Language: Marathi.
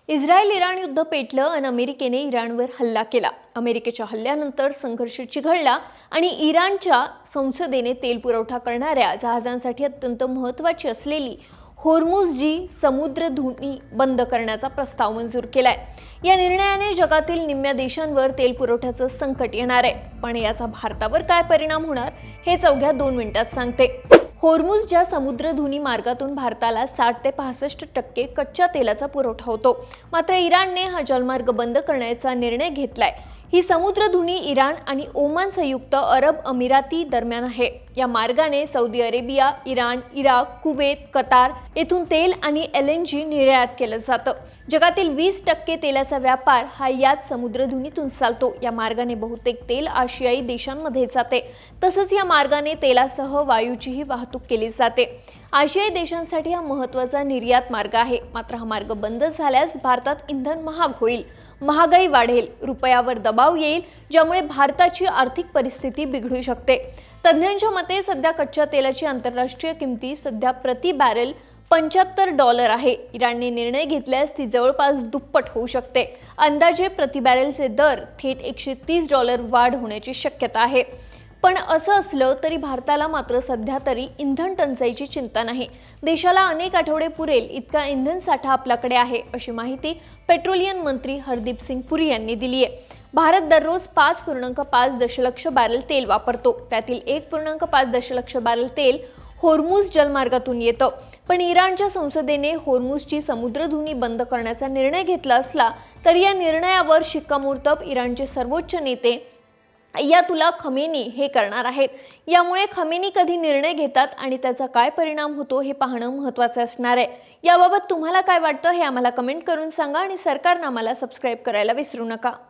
इस्रायल इराण युद्ध पेटलं आणि अमेरिकेने इराणवर हल्ला केला। अमेरिकेच्या हल्ल्यानंतर संघर्ष चिघळला आणि इराणच्या संसदेने तेल पुरवठा करणाऱ्या जहाजांसाठी अत्यंत महत्त्वाची असलेली होर्मुझची समुद्रधुनी बंद करण्याचा प्रस्ताव मंजूर केलाय। या निर्णयाने जगातील निम्म्या देशांवर तेल पुरवठ्याचं संकट येणार आहे, पण याचा भारतावर काय परिणाम होणार हे अवघ्या 2 मिनिटात सांगते। होर्मुझच्या समुद्रधुनी मार्गातून भारताला 60 ते 65% कच्च्या तेलाचा पुरवठा होतो। मात्र इराणने हा जलमार्ग बंद करण्याचा निर्णय घेतलाय। ही समुद्रधुनी इराण आणि ओमान संयुक्त अरब अमिराती दरम्यान आहे। या मार्गाने Saudi Arabia, Iran, Iraq, Kuwait, Qatar येथून तेल आणि LNG निर्यात केलं जातं। जगातील 20% तेलाचा व्यापार हा याच समुद्रधुनीतून चालतो। या मार्गाने बहुतेक तेल आशियाई देशांमध्ये जाते, तसंच या मार्गाने तेलासह वायूचीही वाहतूक केली जाते। आशियाई देशांसाठी हा महत्त्वाचा निर्यात मार्ग आहे। मात्र हा मार्ग बंद झाल्यास भारतात इंधन महाग होईल, महागाई वाढेल, रुपयावर दबाव येईल, ज्यामुळे भारताची आर्थिक परिस्थिती बिघडू शकते। तज्ञांच्या मते सध्या कच्च्या तेलाची आंतरराष्ट्रीय किंमती सध्या प्रति बॅरल $75 आहे। इराणने निर्णय घेतल्यास ती जवळपास दुप्पट होऊ शकते। अंदाजे प्रति बॅरलचे दर थेट $130 वाढ होण्याची शक्यता आहे। पण असं असलं तरी भारताला मात्र सध्या तरी इंधन टंचाईची चिंता नाही। देशाला अनेक आठवडे पुरेल इतका इंधन साठा आपल्याकडे आहे, अशी माहिती पेट्रोलियम मंत्री हरदीप सिंग पुरी यांनी दिली आहे। भारत दररोज 5.5 दशलक्ष बॅरल तेल वापरतो, त्यातील 1.5 दशलक्ष बॅरल तेल होर्मुझ जलमार्गातून येतं। पण इराणच्या संसदेने होर्मुझची समुद्रधुनी बंद करण्याचा निर्णय घेतला असला तरी या निर्णयावर शिक्कामोर्तब इराणचे सर्वोच्च नेते अयतुल्ला खमेनी हे करणार आहेत। यामुळे खमेनी कधी निर्णय घेतात आणि त्याचा काय परिणाम होतो हे पाहणं महत्त्वाचं असणार आहे। याबाबत तुम्हाला काय वाटतं हे आम्हाला कमेंट करून सांगा आणि सरकारनं आम्हाला सबस्क्राईब करायला विसरू नका।